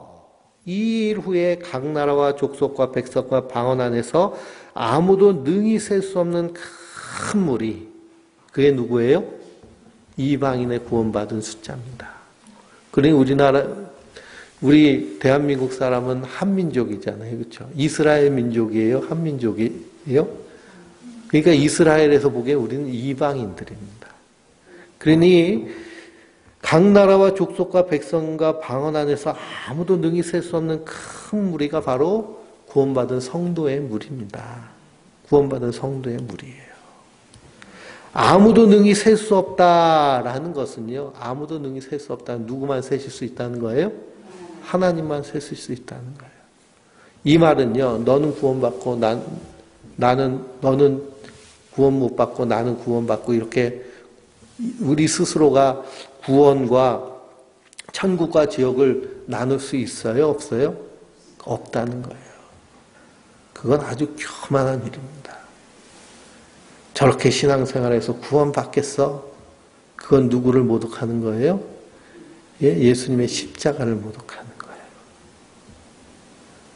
이 일 후에 각 나라와 족속과 백성과 방언 안에서 아무도 능히 셀 수 없는 큰 무리. 그게 누구예요? 이방인의 구원받은 숫자입니다. 그러니 우리 대한민국 사람은 한민족이잖아요. 그렇죠? 이스라엘 민족이에요? 한민족이에요? 그러니까 이스라엘에서 보기에 우리는 이방인들입니다. 그러니 각 나라와 족속과 백성과 방언 안에서 아무도 능히 셀 수 없는 큰 무리가 바로 구원받은 성도의 무리입니다. 구원받은 성도의 무리예요. 아무도 능히 셀 수 없다라는 것은요. 아무도 능히 셀 수 없다는 누구만 세실 수 있다는 거예요? 하나님만 세실 수 있다는 거예요. 이 말은요. 너는 구원받고 너는 구원 못 받고 나는 구원받고 이렇게 우리 스스로가 구원과 천국과 지옥을 나눌 수 있어요? 없어요? 없다는 거예요. 그건 아주 교만한 일입니다. 저렇게 신앙생활에서 구원받겠어? 그건 누구를 모독하는 거예요? 예수님의 십자가를 모독하는 거예요.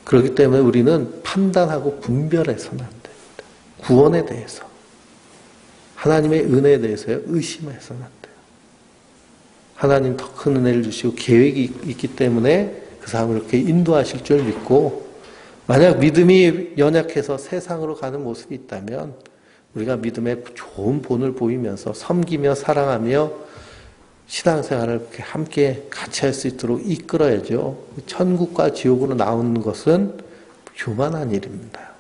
그렇기 때문에 우리는 판단하고 분별해서는 안 됩니다. 구원에 대해서. 하나님의 은혜에 대해서요, 의심해서는 안 돼요. 하나님 더 큰 은혜를 주시고 계획이 있기 때문에 그 사람을 이렇게 인도하실 줄 믿고, 만약 믿음이 연약해서 세상으로 가는 모습이 있다면 우리가 믿음의 좋은 본을 보이면서 섬기며 사랑하며 신앙생활을 이렇게 함께 같이 할 수 있도록 이끌어야죠. 천국과 지옥으로 나오는 것은 교만한 일입니다.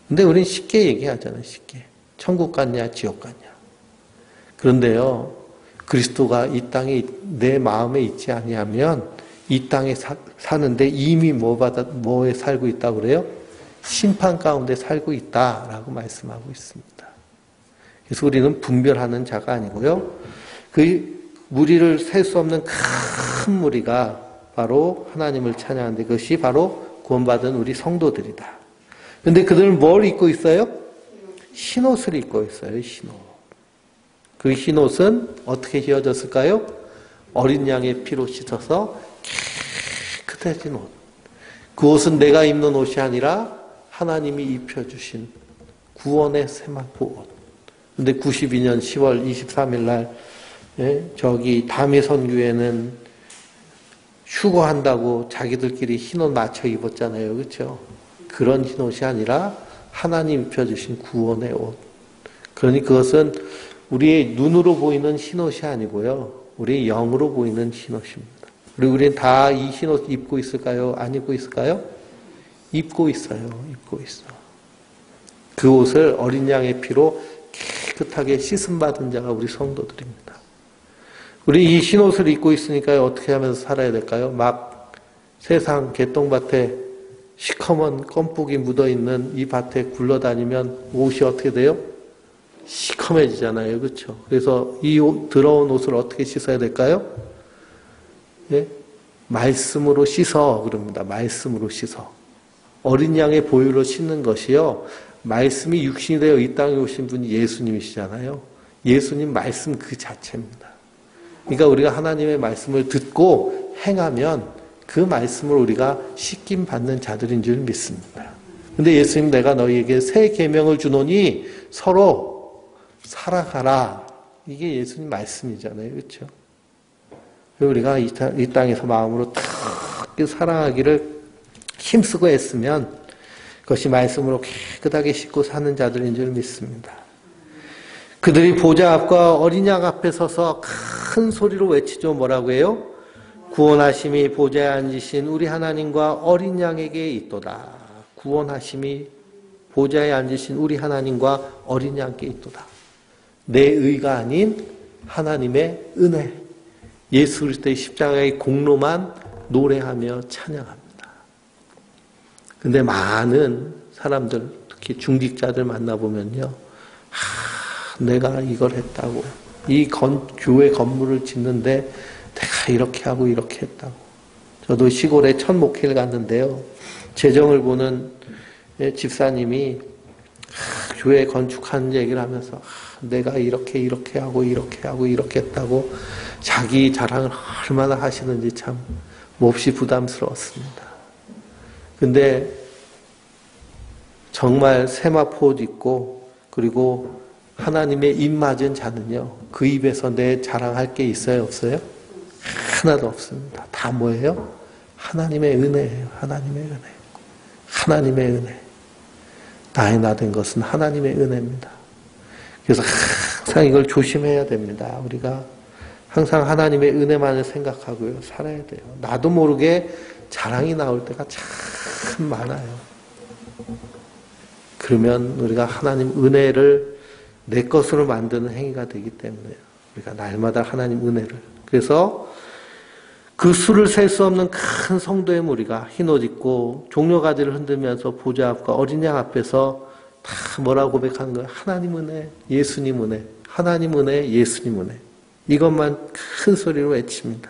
근데 우리는 쉽게 얘기하잖아요. 쉽게. 천국 갔냐 지옥 갔냐. 그런데요. 그리스도가 이 땅에 내 마음에 있지 아니하면 이 땅에 사는데 이미 뭐에 살고 있다고 그래요? 심판 가운데 살고 있다라고 말씀하고 있습니다. 그래서 우리는 분별하는 자가 아니고요. 그 무리를 셀 수 없는 큰 무리가 바로 하나님을 찬양하는데 그것이 바로 구원받은 우리 성도들이다. 그런데 그들은 뭘 입고 있어요? 흰옷을 입고 있어요. 흰옷. 그 흰옷은 어떻게 휘어졌을까요? 어린 양의 피로 씻어서 깨끗해진 옷. 그 옷은 내가 입는 옷이 아니라 하나님이 입혀주신 구원의 세마포 옷. 근데 92년 10월 23일 날 저기 담의 선교회는 휴거한다고 자기들끼리 흰옷 맞춰 입었잖아요. 그렇죠? 그런 흰옷이 아니라 하나님 입혀주신 구원의 옷. 그러니 그것은 우리의 눈으로 보이는 흰옷이 아니고요. 우리의 영으로 보이는 흰옷입니다. 그리고 우리는 다 이 흰옷 입고 있을까요? 안 입고 있을까요? 입고 있어요. 입고 있어. 그 옷을 어린 양의 피로 깨끗하게 씻음받은 자가 우리 성도들입니다. 우리 이 흰옷을 입고 있으니까 어떻게 하면서 살아야 될까요? 막 세상 개똥밭에 시커먼 껌북이 묻어있는 이 밭에 굴러다니면 옷이 어떻게 돼요? 시커매지잖아요. 그렇죠? 그래서 이 더러운 옷을 어떻게 씻어야 될까요? 예? 말씀으로 씻어 그럽니다. 말씀으로 씻어. 어린 양의 보혈로 씻는 것이요. 말씀이 육신이 되어 이 땅에 오신 분이 예수님이시잖아요. 예수님 말씀 그 자체입니다. 그러니까 우리가 하나님의 말씀을 듣고 행하면 그 말씀을 우리가 씻김 받는 자들인 줄 믿습니다. 근데 예수님 내가 너희에게 새 계명을 주노니 서로 사랑하라. 이게 예수님 말씀이잖아요. 그렇죠? 우리가 이 땅에서 마음으로 특히 사랑하기를 힘쓰고 애쓰면 그것이 말씀으로 깨끗하게 씻고 사는 자들인 줄 믿습니다. 그들이 보좌 앞과 어린 양 앞에 서서 큰 소리로 외치죠. 뭐라고 해요? 구원하심이 보좌에 앉으신 우리 하나님과 어린 양에게 있도다. 구원하심이 보좌에 앉으신 우리 하나님과 어린 양께 있도다. 내 의가 아닌 하나님의 은혜. 예수 그리스도의 십자가의 공로만 노래하며 찬양합니다. 근데 많은 사람들, 특히 중직자들 만나보면요. 내가 이걸 했다고. 이 교회 건물을 짓는데 내가 이렇게 하고 이렇게 했다고. 저도 시골에 첫 목회를 갔는데요. 재정을 보는 집사님이 교회 건축하는 얘기를 하면서 내가 이렇게 하고 이렇게 하고 이렇게 했다고 자기 자랑을 얼마나 하시는지 참 몹시 부담스러웠습니다. 근데 정말 세마포 옷 입고 그리고 하나님의 입 맞은 자는요. 그 입에서 내 자랑할 게 있어요? 없어요? 하나도 없습니다. 다 뭐예요? 하나님의 은혜예요. 하나님의 은혜. 하나님의 은혜. 나의 나 된 것은 하나님의 은혜입니다. 그래서 항상 이걸 조심해야 됩니다. 우리가 항상 하나님의 은혜만을 생각하고요. 살아야 돼요. 나도 모르게 자랑이 나올 때가 참 많아요. 그러면 우리가 하나님 은혜를 내 것으로 만드는 행위가 되기 때문에 우리가 날마다 하나님 은혜를. 그래서 그 수를 셀 수 없는 큰 성도의 무리가 흰옷 입고 종려가지를 흔들면서 보좌 앞과 어린 양 앞에서 다 뭐라고 고백하는 거예요? 하나님 은혜, 예수님 은혜, 하나님 은혜, 예수님 은혜. 이것만 큰 소리로 외칩니다.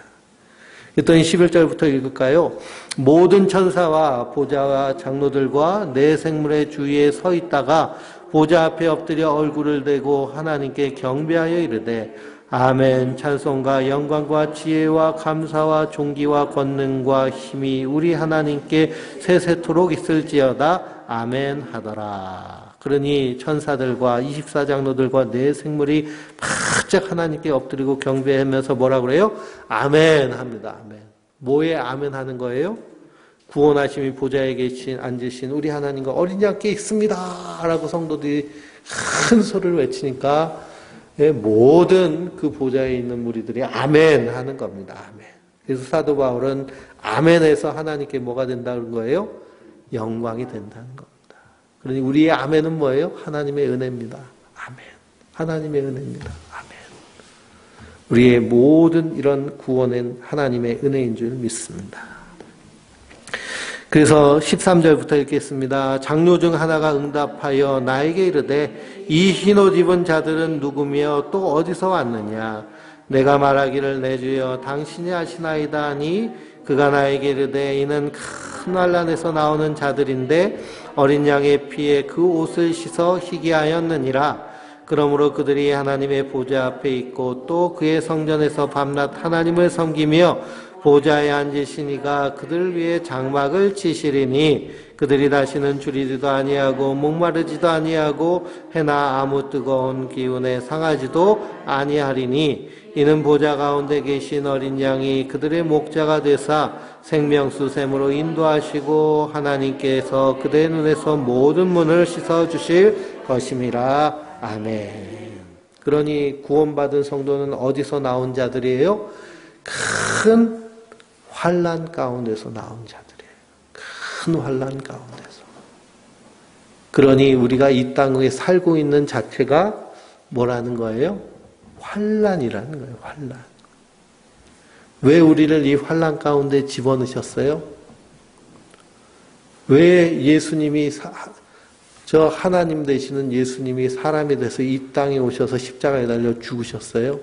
그랬더니 11절부터 읽을까요? 모든 천사와 보좌와 장로들과 내 생물의 주위에 서 있다가 보좌 앞에 엎드려 얼굴을 대고 하나님께 경배하여 이르되 아멘. 찬송과 영광과 지혜와 감사와 존귀와 권능과 힘이 우리 하나님께 세세토록 있을지어다. 아멘 하더라. 그러니 천사들과 24장로들과 네 생물이 바짝 하나님께 엎드리고 경배하면서 뭐라 그래요? 아멘 합니다. 아멘. 뭐에 아멘 하는 거예요? 구원하심이 보좌에 앉으신 우리 하나님과 어린 양께 있습니다. 라고 성도들이 큰 소리를 외치니까 모든 그 보좌에 있는 무리들이 아멘 하는 겁니다. 아멘. 그래서 사도 바울은 아멘에서 하나님께 뭐가 된다는 거예요? 영광이 된다는 겁니다. 그러니 우리의 아멘은 뭐예요? 하나님의 은혜입니다. 아멘. 하나님의 은혜입니다. 아멘. 우리의 모든 이런 구원은 하나님의 은혜인 줄 믿습니다. 그래서 13절부터 읽겠습니다. 장로 중 하나가 응답하여 나에게 이르되 이 흰옷 입은 자들은 누구며 또 어디서 왔느냐? 내가 말하기를 내 주여 당신이 아시나이다 하니 그가 나에게 이르되 이는 큰 환난에서 나오는 자들인데 어린 양의 피에 그 옷을 씻어 희게 하였느니라. 그러므로 그들이 하나님의 보좌 앞에 있고 또 그의 성전에서 밤낮 하나님을 섬기며 보좌에 앉으신 이가 그들 위해 장막을 치시리니 그들이 다시는 줄이지도 아니하고 목마르지도 아니하고 해나 아무 뜨거운 기운에 상하지도 아니하리니 이는 보좌 가운데 계신 어린 양이 그들의 목자가 되사 생명수 샘으로 인도하시고 하나님께서 그들의 눈에서 모든 문을 씻어주실 것임이라. 아멘. 그러니 구원받은 성도는 어디서 나온 자들이에요? 큰 환난 가운데서 나온 자들이에요. 큰 환난 가운데서. 그러니 우리가 이 땅에 살고 있는 자체가 뭐라는 거예요? 환난이라는 거예요. 환난. 왜 우리를 이 환난 가운데 집어넣으셨어요? 왜 예수님이 저 하나님 되시는 예수님이 사람이 돼서 이 땅에 오셔서 십자가에 달려 죽으셨어요.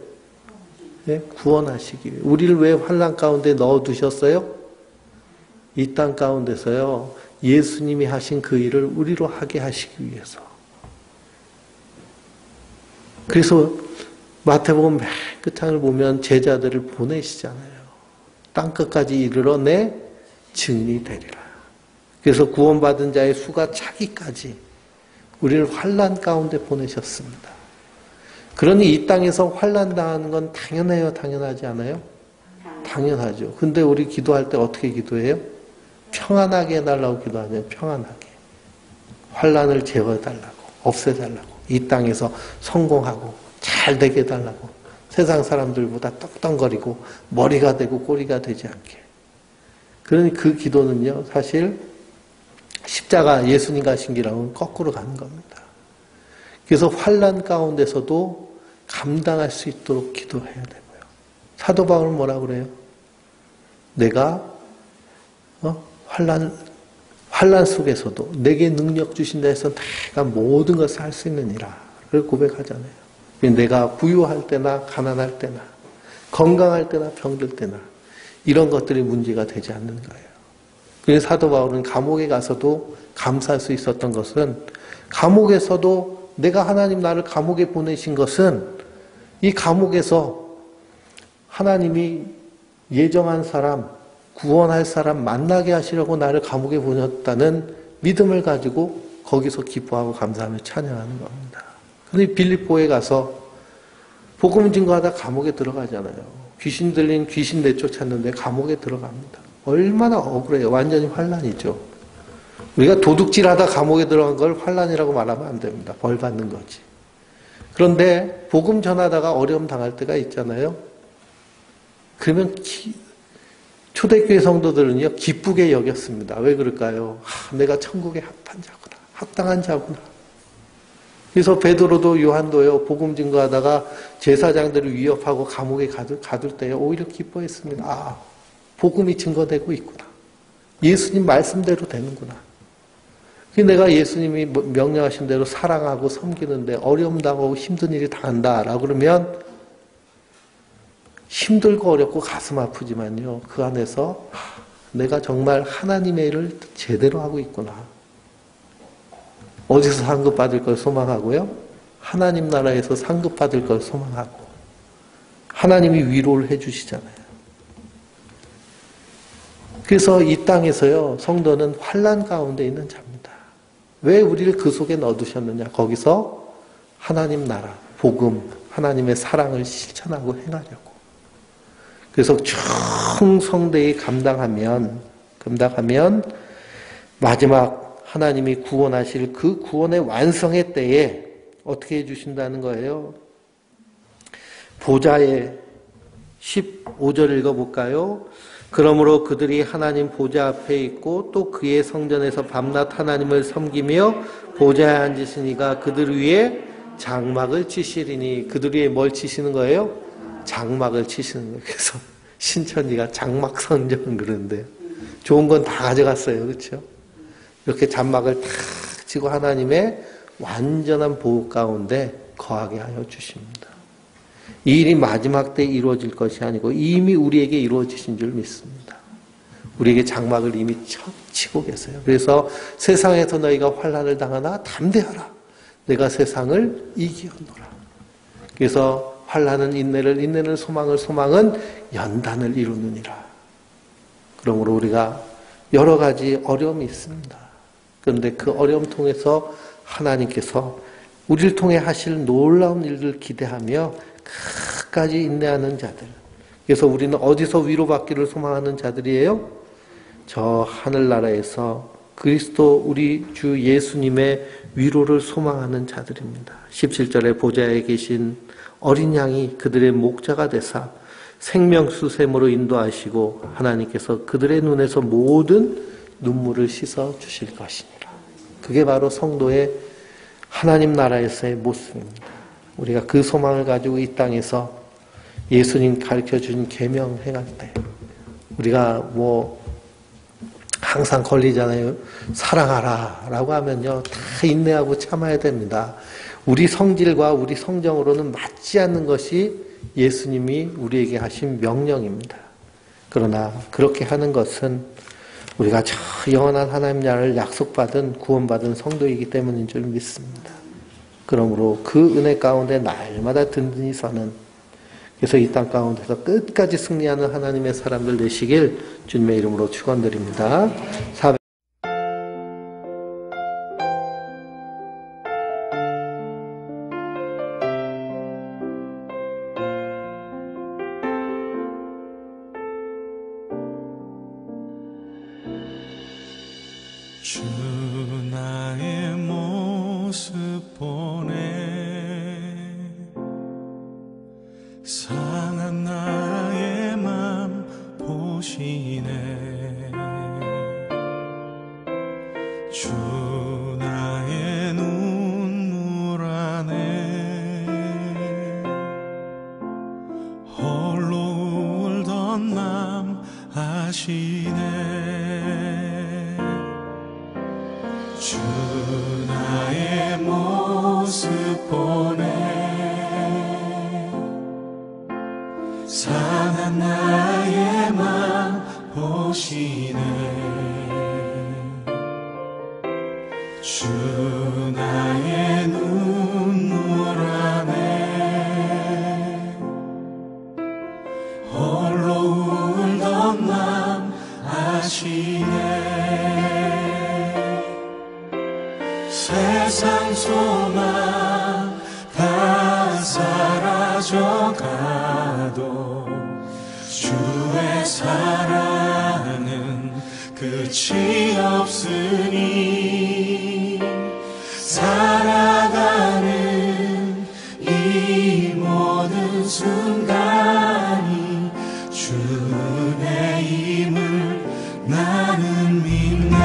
네? 구원하시기 위해. 우리를 왜 환난 가운데 넣어두셨어요? 이 땅 가운데서요. 예수님이 하신 그 일을 우리로 하게 하시기 위해서. 그래서 마태복음 맨 끝장을 보면 제자들을 보내시잖아요. 땅끝까지 이르러 내 증인이 되리라. 그래서 구원받은 자의 수가 차기까지 우리를 환난 가운데 보내셨습니다. 그러니 이 땅에서 환난 당하는 건 당연해요? 당연하지 않아요? 당연하죠. 근데 우리 기도할 때 어떻게 기도해요? 평안하게 해달라고 기도하면 평안하게. 환난을 제어해달라고, 없애달라고, 이 땅에서 성공하고 잘 되게 해달라고, 세상 사람들보다 떡덩거리고 머리가 되고 꼬리가 되지 않게. 그러니 그 기도는요, 사실 십자가 예수님 가신 길하고는 거꾸로 가는 겁니다. 그래서 환난 가운데서도 감당할 수 있도록 기도해야 되고요. 사도 바울은 뭐라고 그래요? 내가 환난 속에서도 내게 능력 주신다 해서 내가 모든 것을 할 수 있느니라를 고백하잖아요. 내가 부유할 때나 가난할 때나 건강할 때나 병들 때나 이런 것들이 문제가 되지 않는 거예요. 그래서 사도 바울은 감옥에 가서도 감사할 수 있었던 것은, 감옥에서도 내가 하나님 나를 감옥에 보내신 것은 이 감옥에서 하나님이 예정한 사람, 구원할 사람 만나게 하시려고 나를 감옥에 보냈다는 믿음을 가지고 거기서 기뻐하고 감사하며 찬양하는 겁니다. 그런데 빌립보에 가서 복음 증거하다 감옥에 들어가잖아요. 귀신 들린 귀신 내쫓았는데 감옥에 들어갑니다. 얼마나 억울해요. 완전히 환난이죠. 우리가 도둑질하다 감옥에 들어간 걸 환난이라고 말하면 안 됩니다. 벌 받는 거지. 그런데 복음 전하다가 어려움 당할 때가 있잖아요. 그러면 초대교회 성도들은요, 기쁘게 여겼습니다. 왜 그럴까요? 내가 천국에 합한 자구나. 합당한 자구나. 그래서 베드로도 요한도요, 복음 증거하다가 제사장들을 위협하고 감옥에 가둘 때 오히려 기뻐했습니다. 아, 복음이 증거되고 있구나. 예수님 말씀대로 되는구나. 내가 예수님이 명령하신 대로 사랑하고 섬기는데 어려움 당하고 힘든 일이 당한다라고 그러면 힘들고 어렵고 가슴 아프지만요, 그 안에서 내가 정말 하나님의 일을 제대로 하고 있구나. 어디서 상급받을 걸 소망하고요? 하나님 나라에서 상급받을 걸 소망하고, 하나님이 위로를 해주시잖아요. 그래서 이 땅에서요, 성도는 환난 가운데 있는 자입니다. 왜 우리를 그 속에 넣어두셨느냐? 거기서 하나님 나라, 복음, 하나님의 사랑을 실천하고 행하려고. 그래서 충성되이 감당하면 마지막 하나님이 구원하실 그 구원의 완성의 때에 어떻게 해주신다는 거예요? 보좌에 15절 읽어볼까요? 그러므로 그들이 하나님 보좌 앞에 있고 또 그의 성전에서 밤낮 하나님을 섬기며 보좌에 앉으신 이가 그들 위에 장막을 치시리니. 그들 위에 뭘 치시는 거예요? 장막을 치시는 거예요. 그래서 신천지가 장막 성전 그러는데요. 좋은 건 다 가져갔어요. 그렇죠? 이렇게 장막을 탁 치고 하나님의 완전한 보호 가운데 거하게 하여 주십니다. 이 일이 마지막 때 이루어질 것이 아니고 이미 우리에게 이루어지신 줄 믿습니다. 우리에게 장막을 이미 치고 계세요. 그래서 세상에서 너희가 환난을 당하나 담대하라. 내가 세상을 이기었노라. 그래서 환난은 인내를, 인내는 소망을, 소망은 연단을 이루느니라. 그러므로 우리가 여러 가지 어려움이 있습니다. 그런데 그 어려움 통해서 하나님께서 우리를 통해 하실 놀라운 일들을 기대하며 끝까지 인내하는 자들. 그래서 우리는 어디서 위로받기를 소망하는 자들이에요? 저 하늘나라에서 그리스도 우리 주 예수님의 위로를 소망하는 자들입니다. 17절에 보좌에 계신 어린 양이 그들의 목자가 되사 생명수샘으로 인도하시고 하나님께서 그들의 눈에서 모든 눈물을 씻어 주실 것이니라. 그게 바로 성도의 하나님 나라에서의 모습입니다. 우리가 그 소망을 가지고 이 땅에서 예수님 가르쳐준 계명 행할 때 우리가 항상 걸리잖아요. 사랑하라 라고 하면요, 다 인내하고 참아야 됩니다. 우리 성질과 우리 성정으로는 맞지 않는 것이 예수님이 우리에게 하신 명령입니다. 그러나 그렇게 하는 것은 우리가 저 영원한 하나님 나라를 약속받은 구원받은 성도이기 때문인 줄 믿습니다. 그러므로 그 은혜 가운데 날마다 든든히 서는, 그래서 이 땅 가운데서 끝까지 승리하는 하나님의 사람들 되시길 주님의 이름으로 축원드립니다. 주 나의 모습 보네 상한 나의 맘 보시네 주 나의 눈물 안에 홀로 울던 맘 아시네 주 나의 모습 보네 상한 나의 맘 보시네 주 나의 눈물 안에 홀로 울던 맘 아시네 세상 소망 다 사라져가도 주의 사랑은 끝이 없으니 살아가는 이 모든 순간이 주 은혜임을 나는 믿네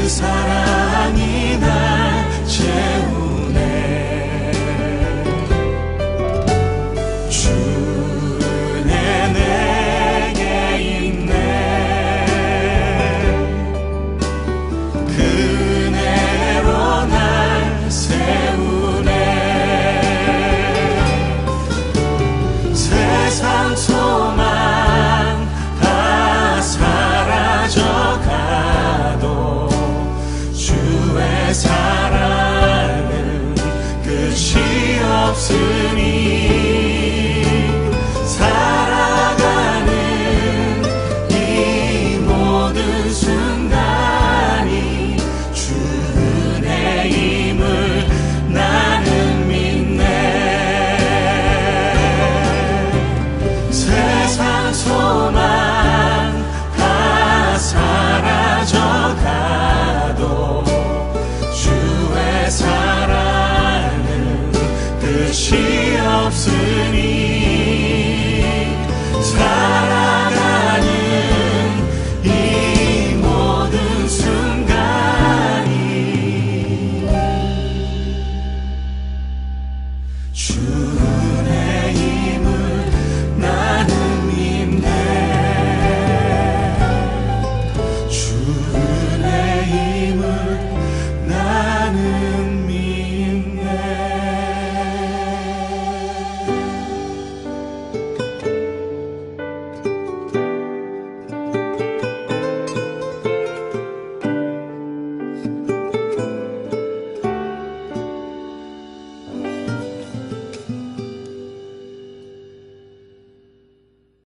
사랑이 날 채워